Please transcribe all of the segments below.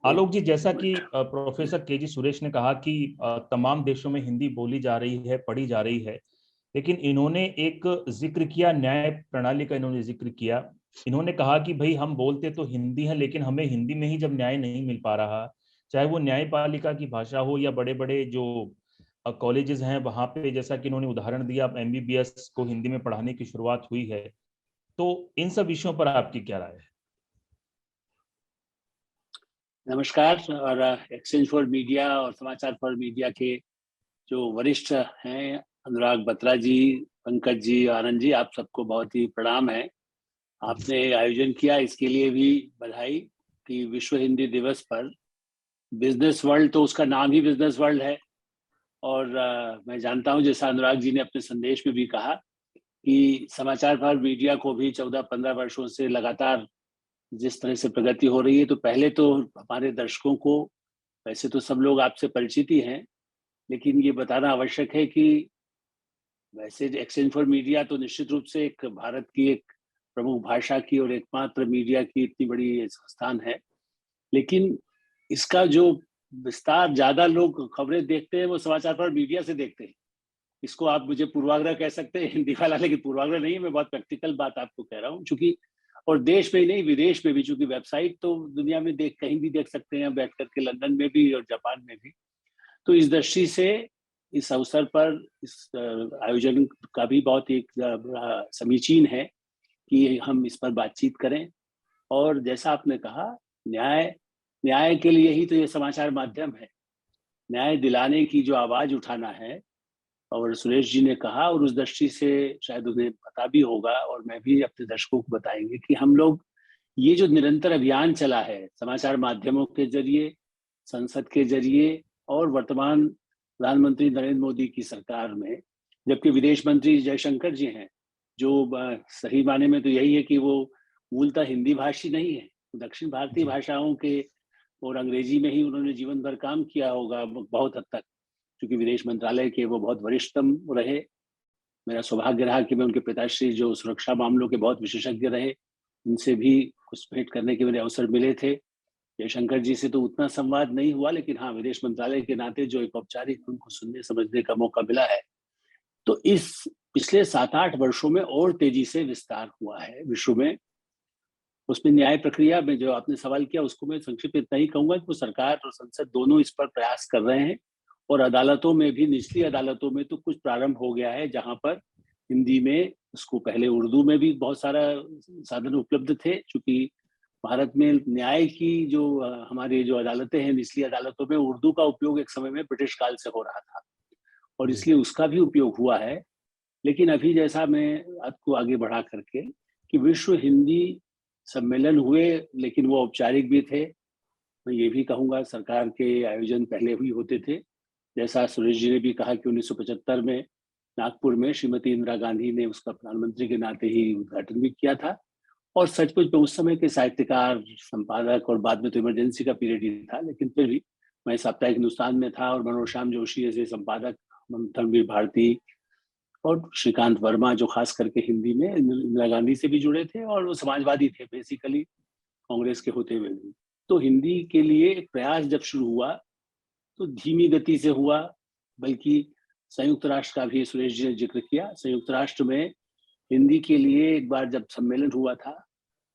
आलोक जी, जैसा कि professor KG Suresh ने कहा कि तमाम देशों में हिंदी बोली जा रही है, पढ़ी जा रही है, लेकिन इन्होंने एक जिक्र किया, न्याय प्रणाली का इन्होंने जिक्र किया। इन्होंने कहा कि भाई हम बोलते तो हिंदी है, लेकिन हमें हिंदी में ही जब न्याय नहीं मिल पा रहा, चाहे वो न्यायपालिका की भाषा हो या बड़े बड़े जो कॉलेजेस हैं वहां पे, जैसा कि इन्होंने उदाहरण दिया, एमबीबीएस को हिंदी में पढ़ाने की शुरुआत हुई है, तो इन सब विषयों पर आपकी क्या राय है? नमस्कार। और एक्सचेंज फॉर मीडिया और समाचार फॉर मीडिया के जो वरिष्ठ हैं, अनुराग बत्रा जी, पंकज जी, आनंद जी, आप सबको बहुत ही प्रणाम है। आपने आयोजन किया, इसके लिए भी बधाई। कि विश्व हिंदी दिवस पर बिजनेस वर्ल्ड, तो उसका नाम ही बिजनेस वर्ल्ड है। और मैं जानता हूं, जैसा अनुराग जी ने अपने संदेश में भी कहा, कि समाचार फॉर मीडिया को भी 14-15 वर्षों से लगातार जिस तरह से प्रगति हो रही है, तो पहले तो हमारे दर्शकों को, वैसे तो सब लोग आपसे परिचित ही हैं, लेकिन ये बताना आवश्यक है कि वैसे एक्सचेंज फॉर मीडिया तो निश्चित रूप से एक भारत की एक प्रमुख भाषा की और एकमात्र मीडिया की इतनी बड़ी संस्थान है। लेकिन इसका जो विस्तार, ज्यादा लोग खबरें देखते हैं वो समाचार फॉर मीडिया से देखते हैं। इसको आप मुझे पूर्वाग्रह कह सकते हैं, हिंदी वाला, लेकिन पूर्वाग्रह नहीं है, मैं बहुत प्रैक्टिकल बात आपको कह रहा हूँ। चूंकि और देश में ही नहीं, विदेश में भी, चूंकि वेबसाइट तो दुनिया में कहीं भी देख सकते हैं बैठ करके, लंदन में भी और जापान में भी। तो इस दृष्टि से इस अवसर पर इस आयोजन का भी बहुत एक समीचीन है कि हम इस पर बातचीत करें। और जैसा आपने कहा, न्याय न्याय के लिए ही तो ये समाचार माध्यम है। न्याय दिलाने की जो आवाज उठाना है, और सुरेश जी ने कहा, और उस दृष्टि से शायद उन्हें पता भी होगा, और मैं भी अपने दर्शकों को बताएंगे कि हम लोग ये जो निरंतर अभियान चला है समाचार माध्यमों के जरिए, संसद के जरिए, और वर्तमान प्रधानमंत्री नरेंद्र मोदी की सरकार में, जबकि विदेश मंत्री जयशंकर जी हैं, जो सही माने में तो यही है कि वो मूलतः हिंदी भाषी नहीं है, दक्षिण भारतीय भाषाओं के और अंग्रेजी में ही उन्होंने जीवन भर काम किया होगा बहुत हद तक, क्योंकि विदेश मंत्रालय के वो बहुत वरिष्ठतम रहे। मेरा सौभाग्य रहा कि मैं उनके पिताश्री, जो सुरक्षा मामलों के बहुत विशेषज्ञ रहे, उनसे भी कुछ भेंट करने के मेरे अवसर मिले थे। जयशंकर जी से तो उतना संवाद नहीं हुआ, लेकिन हाँ, विदेश मंत्रालय के नाते जो एक औपचारिक उनको सुनने समझने का मौका मिला है। तो इस पिछले 7-8 वर्षों में और तेजी से विस्तार हुआ है विश्व में। उसमें न्याय प्रक्रिया में जो आपने सवाल किया, उसको मैं संक्षिप्त इतना ही कहूंगा कि वो सरकार और संसद दोनों इस पर प्रयास कर रहे हैं। और अदालतों में भी, निचली अदालतों में तो कुछ प्रारंभ हो गया है, जहां पर हिंदी में, उसको पहले उर्दू में भी बहुत सारा साधन उपलब्ध थे। चूंकि भारत में न्याय की जो हमारी जो अदालतें हैं, निचली अदालतों में उर्दू का उपयोग एक समय में ब्रिटिश काल से हो रहा था, और इसलिए उसका भी उपयोग हुआ है। लेकिन अभी, जैसा मैं आपको आगे बढ़ा करके, कि विश्व हिंदी सम्मेलन हुए, लेकिन वो औपचारिक भी थे। मैं ये भी कहूंगा, सरकार के आयोजन पहले भी होते थे। जैसा सुरेश जी ने भी कहा कि 1975 में नागपुर में श्रीमती इंदिरा गांधी ने उसका प्रधानमंत्री के नाते ही उद्घाटन भी किया था। और सचमुच में उस समय के साहित्यकार, संपादक, और बाद में तो इमरजेंसी का पीरियड ही था, लेकिन फिर भी मैं साप्ताहिक हिंदुस्तान में था, और मनोज श्याम जोशी जैसे संपादक, धर्मवीर भारती और श्रीकांत वर्मा, जो खास करके हिंदी में इंदिरा गांधी से भी जुड़े थे, और वो समाजवादी थे बेसिकली, कांग्रेस के होते हुए भी। तो हिंदी के लिए एक प्रयास जब शुरू हुआ, तो धीमी गति से हुआ। बल्कि संयुक्त राष्ट्र का भी सुरेश जी ने जिक्र किया, संयुक्त राष्ट्र में हिंदी के लिए एक बार जब सम्मेलन हुआ था,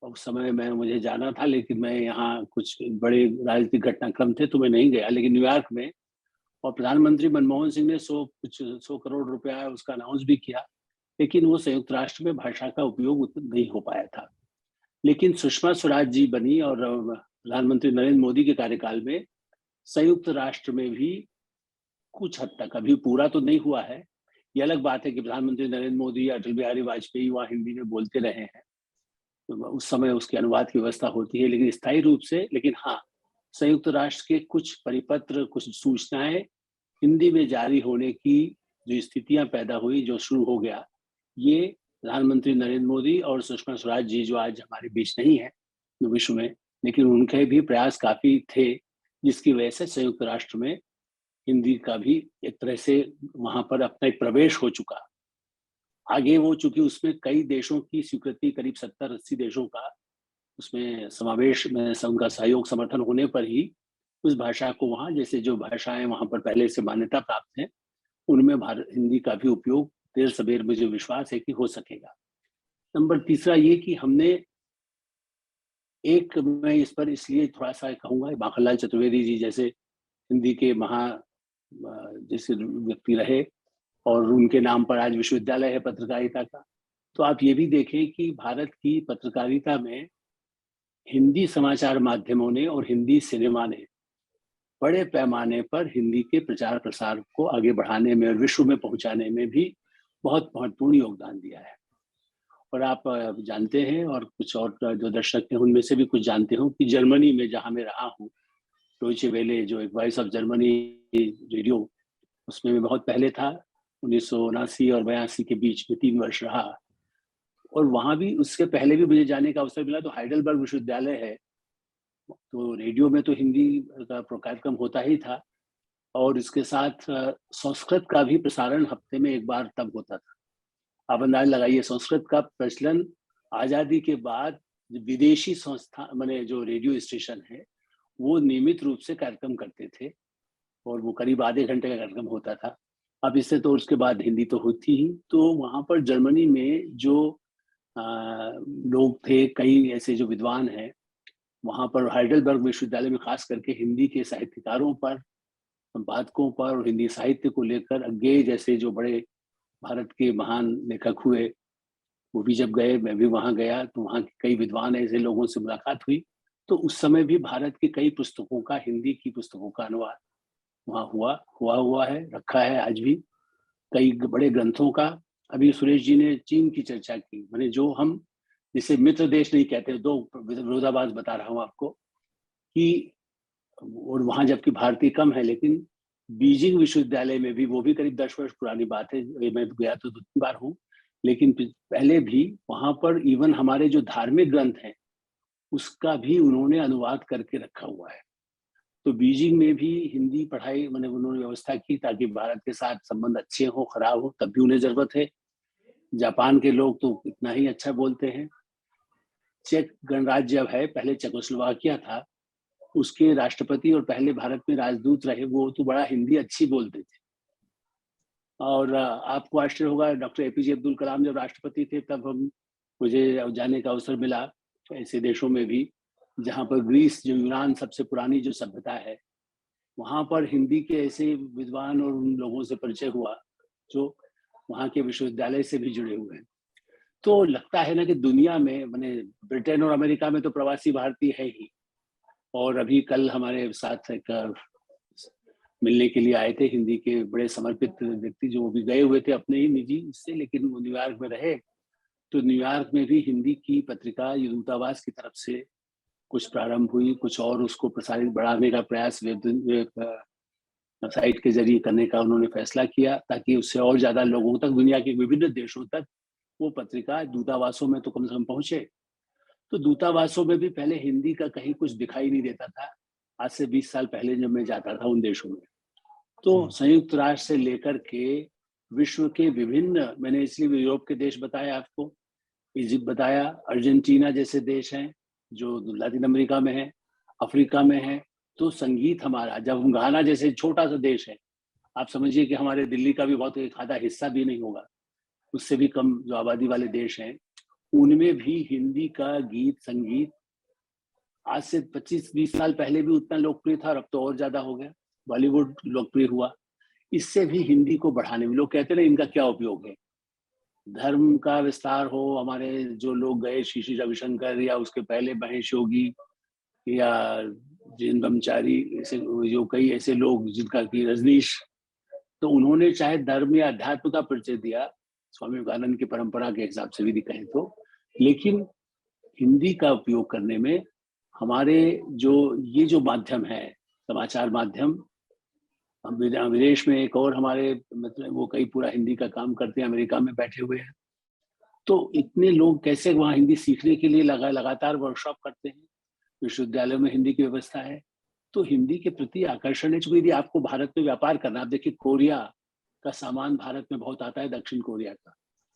उस समय मुझे जाना था, लेकिन मैं यहाँ कुछ बड़े राजनीतिक घटनाक्रम थे तो मैं नहीं गया। लेकिन न्यूयॉर्क में, और प्रधानमंत्री मनमोहन सिंह ने 100 करोड़ रुपया उसका अनाउंस भी किया, लेकिन वो संयुक्त राष्ट्र में भाषा का उपयोग उतना नहीं हो पाया था। लेकिन सुषमा स्वराज जी बनी, और प्रधानमंत्री नरेंद्र मोदी के कार्यकाल में संयुक्त राष्ट्र में भी कुछ हद तक, अभी पूरा तो नहीं हुआ है, ये अलग बात है कि प्रधानमंत्री नरेंद्र मोदी या अटल बिहारी वाजपेयी वहाँ हिंदी में बोलते रहे हैं, तो उस समय उसके अनुवाद की व्यवस्था होती है, लेकिन स्थायी रूप से। लेकिन हाँ, संयुक्त राष्ट्र के कुछ परिपत्र, कुछ सूचनाएं हिंदी में जारी होने की जो स्थितियां पैदा हुई, जो शुरू हो गया, ये प्रधानमंत्री नरेंद्र मोदी और सुषमा स्वराज जी, जो आज हमारे बीच नहीं है विश्व में, लेकिन उनके भी प्रयास काफी थे, जिसकी वजह से संयुक्त राष्ट्र में हिंदी का भी एक तरह से वहां पर अपना एक प्रवेश हो चुका। आगे वो, चूंकि उसमें कई देशों की स्वीकृति, करीब 70-80 देशों का उसमें समावेश में, उनका सहयोग, समर्थन होने पर ही उस भाषा को वहाँ, जैसे जो भाषाएं वहाँ पर पहले से मान्यता प्राप्त हैं, उनमें हिंदी का भी उपयोग देर सबेर मुझे विश्वास है कि हो सकेगा। नंबर तीसरा ये कि हमने मैं इस पर इसलिए थोड़ा सा कहूँगा, माखनलाल चतुर्वेदी जी जैसे हिंदी के जैसे व्यक्ति रहे और उनके नाम पर आज विश्वविद्यालय है पत्रकारिता का। तो आप ये भी देखें कि भारत की पत्रकारिता में हिंदी समाचार माध्यमों ने और हिंदी सिनेमा ने बड़े पैमाने पर हिंदी के प्रचार प्रसार को आगे बढ़ाने में और विश्व में पहुंचाने में भी बहुत महत्वपूर्ण योगदान दिया है। और आप जानते हैं, और कुछ और जो दर्शक हैं उनमें से भी कुछ जानते हो, कि जर्मनी में जहाँ मैं रहा हूँ, डॉइचे वेले जो एक वॉइस ऑफ जर्मनी रेडियो, उसमें मैं बहुत पहले था, 1979 और 82 के बीच में 3 वर्ष रहा। और वहाँ भी उसके पहले भी मुझे जाने का अवसर मिला। तो हाइडेलबर्ग विश्वविद्यालय है, तो रेडियो में तो हिंदी का कार्यक्रम होता ही था, और इसके साथ संस्कृत का भी प्रसारण हफ्ते में एक बार तब होता था। आप अंदाज लगाइए, संस्कृत का प्रचलन आजादी के बाद विदेशी संस्था माने जो रेडियो स्टेशन है वो नियमित रूप से कार्यक्रम करते थे, और वो करीब आधे घंटे का कार्यक्रम होता था। अब इससे तो उसके बाद हिंदी तो होती ही। तो वहाँ पर जर्मनी में जो लोग थे, कई ऐसे जो विद्वान हैं वहाँ पर हाइडेलबर्ग विश्वविद्यालय में, खास करके हिंदी के साहित्यकारों पर, संपादकों पर और हिंदी साहित्य को लेकर अज्ञेय जैसे जो बड़े भारत के महान लेखक हुए, वो भी जब गए, मैं भी वहाँ गया, तो वहाँ के कई विद्वान ऐसे लोगों से मुलाकात हुई। तो उस समय भी भारत की कई पुस्तकों का, हिंदी की पुस्तकों का अनुवाद वहाँ हुआ है, रखा है आज भी, कई बड़े ग्रंथों का। अभी सुरेश जी ने चीन की चर्चा की, मैंने जो हम जिसे मित्र देश नहीं कहते, 2 विरोधाभास बता रहा हूँ आपको कि, और वहाँ जबकि भारतीय कम है, लेकिन बीजिंग विश्वविद्यालय में भी, वो भी करीब 10 वर्ष पुरानी बात है, मैं गया तो 2-3 बार हूँ, लेकिन पहले भी वहाँ पर इवन हमारे जो धार्मिक ग्रंथ हैं उसका भी उन्होंने अनुवाद करके रखा हुआ है। तो बीजिंग में भी हिंदी पढ़ाई मैंने उन्होंने व्यवस्था की, ताकि भारत के साथ संबंध अच्छे हो खराब हो तब भी उन्हें जरूरत है। जापान के लोग तो इतना ही अच्छा बोलते हैं। चेक गणराज्य अब है, पहले चेकोस्लोवाकिया था, उसके राष्ट्रपति और पहले भारत में राजदूत रहे, वो तो बड़ा हिंदी अच्छी बोलते थे। और आपको आश्चर्य होगा, डॉक्टर एपीजे अब्दुल कलाम जब राष्ट्रपति थे तब मुझे जाने का अवसर मिला ऐसे देशों में भी जहाँ पर ग्रीस, जो यूनान सबसे पुरानी जो सभ्यता है, वहाँ पर हिंदी के ऐसे विद्वान और उन लोगों से परिचय हुआ जो वहाँ के विश्वविद्यालय से भी जुड़े हुए हैं। तो लगता है ना कि दुनिया में, मैंने ब्रिटेन और अमेरिका में तो प्रवासी भारतीय है ही, और अभी कल हमारे साथ एक मिलने के लिए आए थे हिंदी के बड़े समर्पित व्यक्ति, जो भी गए हुए थे अपने ही निजी इससे, लेकिन वो न्यूयॉर्क में रहे। तो न्यूयॉर्क में भी हिंदी की पत्रिका दूतावास की तरफ से कुछ प्रारंभ हुई, कुछ और उसको प्रसारित बढ़ाने का प्रयास साइट के जरिए करने का उन्होंने फैसला किया, ताकि उससे और ज्यादा लोगों तक, दुनिया के विभिन्न देशों तक वो पत्रिका दूतावासों में तो कम से कम पहुंचे। तो दूतावासों में भी पहले हिंदी का कहीं कुछ दिखाई नहीं देता था, आज से 20 साल पहले जब मैं जाता था उन देशों में। तो संयुक्त राष्ट्र से लेकर के विश्व के विभिन्न, मैंने इसलिए यूरोप के देश बताया आपको, इजिप्ट बताया, अर्जेंटीना जैसे देश हैं जो लैटिन अमेरिका में है, अफ्रीका में है। तो संगीत हमारा, जब हम घाना जैसे छोटा सा देश है, आप समझिए कि हमारे दिल्ली का भी बहुत एक आधा हिस्सा भी नहीं होगा, उससे भी कम जो आबादी वाले देश हैं, उनमें भी हिंदी का गीत संगीत आज से 25-20 साल पहले भी उतना लोकप्रिय था, और अब तो और ज्यादा हो गया। बॉलीवुड लोकप्रिय हुआ, इससे भी हिंदी को बढ़ाने में, लोग कहते हैं ना इनका क्या उपयोग है, धर्म का विस्तार हो। हमारे जो लोग गए, श्री श्री रविशंकर या उसके पहले महेश योगी या जैन ब्रह्मचारी, ऐसे जो कई ऐसे लोग, जिनका की रजनीश, तो उन्होंने चाहे धर्म या अध्यात्म का परिचय दिया स्वामी विवेकानंद की परंपरा के हिसाब से भी कहें तो, लेकिन हिंदी का उपयोग करने में हमारे जो ये जो माध्यम है, समाचार माध्यम, हम विदेश में एक और हमारे मतलब वो कई पूरा हिंदी का काम करते हैं, अमेरिका में बैठे हुए हैं। तो इतने लोग कैसे वहाँ हिंदी सीखने के लिए लगातार वर्कशॉप करते हैं, विश्वविद्यालयों में हिंदी की व्यवस्था है। तो हिंदी के प्रति आकर्षण है। चूंकि यदि आपको भारत में व्यापार करना, आप देखिए कोरिया का सामान भारत में बहुत आता है, दक्षिण कोरिया का,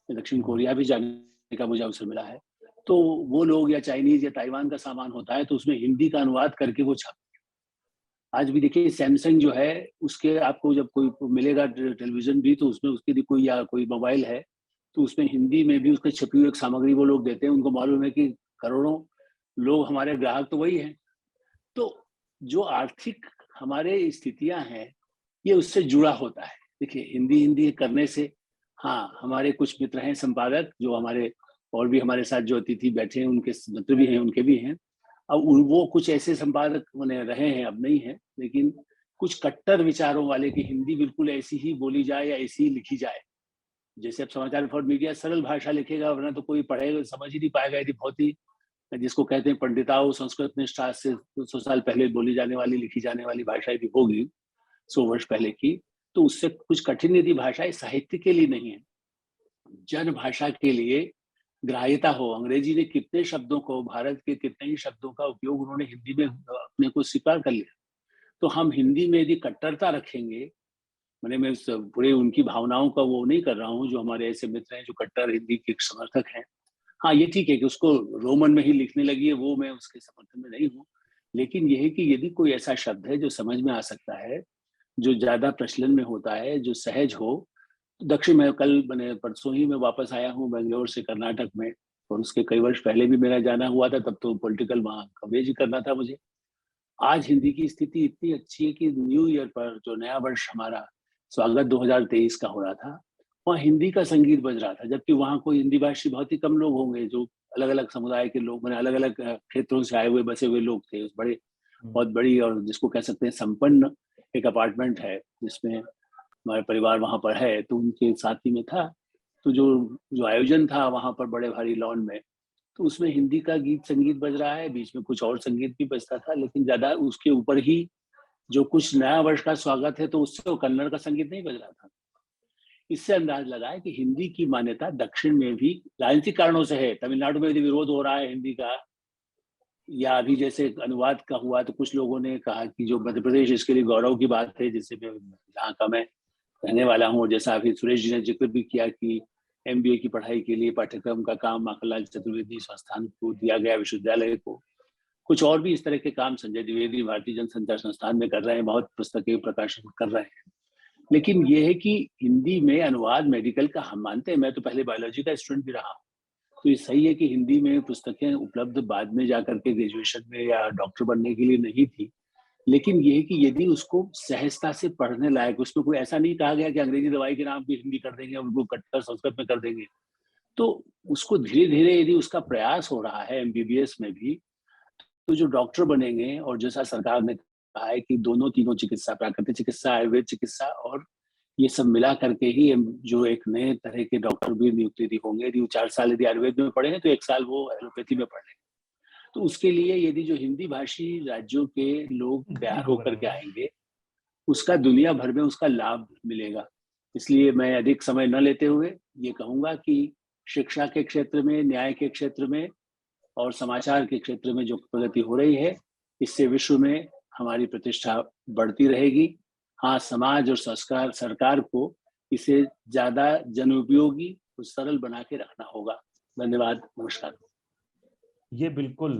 दक्षिण कोरिया भी जाने का मुझे अवसर मिला है। तो वो लोग या चाइनीज या ताइवान का सामान होता है, तो उसमें हिंदी का अनुवाद करके वो छापते हैं। आज भी देखिए सैमसंग जो है उसके आपको जब कोई मिलेगा टेलीविजन भी, तो उसमें उसकी कोई या कोई मोबाइल है तो उसमें हिंदी में भी उसके छपी हुई एक सामग्री वो लोग देते हैं। उनको मालूम है कि करोड़ों लोग हमारे ग्राहक तो वही हैं। तो जो आर्थिक हमारे स्थितियां हैं ये उससे जुड़ा होता है। देखिए हिंदी हिंदी करने से, हाँ हमारे कुछ मित्र हैं संपादक जो हमारे और भी हमारे साथ जो अतिथि बैठे हैं उनके मित्र भी हैं, उनके भी हैं। अब वो कुछ ऐसे संपादक बने रहे हैं, अब नहीं है, लेकिन कुछ कट्टर विचारों वाले की हिंदी बिल्कुल ऐसी ही बोली जाए या ऐसी ही लिखी जाए। जैसे अब समाचार फॉर मीडिया सरल भाषा लिखेगा, वरना तो कोई पढ़ेगा समझ ही नहीं पाएगा। यदि बहुत ही जिसको कहते हैं पंडिताओं संस्कृत निष्ठा से 200 साल पहले बोली जाने वाली लिखी जाने वाली भाषा यदि होगी 100 वर्ष पहले की, तो उससे कुछ कठिन यदि भाषा साहित्य के लिए नहीं है, जन भाषा के लिए ग्राह्यता हो। अंग्रेजी ने कितने शब्दों को, भारत के कितने ही शब्दों का उपयोग उन्होंने हिंदी में अपने को स्वीकार कर लिया। तो हम हिंदी में यदि कट्टरता रखेंगे, मैंने मैं पूरे उनकी भावनाओं का वो नहीं कर रहा हूँ, जो हमारे ऐसे मित्र हैं जो कट्टर हिंदी के समर्थक हैं। हाँ ये ठीक है कि उसको रोमन में ही लिखने लगी है, वो मैं उसके समर्थन में नहीं हूँ। लेकिन यह है कि यदि कोई ऐसा शब्द है जो समझ में आ सकता है, जो ज्यादा प्रचलन में होता है, जो सहज हो। दक्षिण में कल मैंने परसों ही मैं वापस आया हूँ बेंगलोर से कर्नाटक में, और उसके कई वर्ष पहले भी मेरा जाना हुआ था, तब तो पॉलिटिकल वहाँ कवरेज ही करना था मुझे। आज हिंदी की स्थिति इतनी अच्छी है कि न्यू ईयर पर जो नया वर्ष हमारा स्वागत 2023 का हो रहा था, वहाँ हिंदी का संगीत बज रहा था, जबकि वहाँ कोई हिंदी भाषी बहुत ही कम लोग होंगे। जो अलग अलग समुदाय के लोग, मैंने अलग अलग क्षेत्रों से आए हुए बसे हुए लोग थे। उस बड़े बहुत बड़ी और जिसको कह सकते हैं संपन्न एक अपार्टमेंट है जिसमें हमारे परिवार वहां पर है, तो उनके साथ ही में था। तो जो जो आयोजन था वहां पर बड़े भारी लॉन में, तो उसमें हिंदी का गीत संगीत बज रहा है, बीच में कुछ और संगीत भी बजता था, लेकिन ज्यादा उसके ऊपर ही जो कुछ नया वर्ष का स्वागत है तो उससे वो कन्नड़ का संगीत नहीं बज रहा था। इससे अंदाज लगाए कि हिंदी की मान्यता दक्षिण में भी राजनीतिक कारणों से है। तमिलनाडु में यदि विरोध हो रहा है हिंदी का, या अभी जैसे अनुवाद का हुआ, तो कुछ लोगों ने कहा कि जो मध्य प्रदेश इसके लिए गौरव की बात है, जिससे मैं जहाँ का मैं रहने वाला हूँ। जैसा अभी सुरेश जी ने जिक्र भी किया कि MBA की पढ़ाई के लिए पाठ्यक्रम का काम माखनलाल चतुर्वेदी संस्थान को दिया गया, विश्वविद्यालय को। कुछ और भी इस तरह के काम संजय द्विवेदी भारतीय जनसंचार संस्थान में कर रहे हैं, बहुत पुस्तकें प्रकाशन कर रहे हैं। लेकिन ये है कि हिंदी में अनुवाद मेडिकल का हम मानते हैं, मैं तो पहले बायोलॉजी का स्टूडेंट भी रहा हूँ, तो ये सही है कि हिंदी में पुस्तकें उपलब्ध बाद में जाकर के ग्रेजुएशन में या डॉक्टर बनने के लिए नहीं थी। लेकिन ये है कि यदि उसको सहजता से पढ़ने लायक, उसमें कोई ऐसा नहीं कहा गया कि अंग्रेजी दवाई के नाम पे हिंदी कर देंगे, उनको कट्टर संस्कृत में कर देंगे। तो उसको धीरे धीरे यदि उसका प्रयास हो रहा है MBBS में भी, तो जो डॉक्टर बनेंगे, और जैसा सरकार ने कहा है कि दोनों तीनों चिकित्सा, प्राकृतिक चिकित्सा, आयुर्वेद चिकित्सा और ये सब मिला करके ही जो एक नए तरह के डॉक्टर भी नियुक्त यदि होंगे। यदि 4 साल यदि आयुर्वेद में पढ़े हैं तो 1 साल वो एलोपैथी में पढ़े। तो उसके लिए यदि जो हिंदी भाषी राज्यों के लोग तैयार होकर के आएंगे, उसका दुनिया भर में उसका लाभ मिलेगा। इसलिए मैं अधिक समय न लेते हुए ये कहूंगा कि शिक्षा के क्षेत्र में, न्याय के क्षेत्र में और समाचार के क्षेत्र में जो प्रगति हो रही है, इससे विश्व में हमारी प्रतिष्ठा बढ़ती रहेगी। हाँ, समाज और संस्कार सरकार को इसे ज्यादा जनोपयोगी और सरल बना के रखना होगा। धन्यवाद, नमस्कार। ये बिल्कुल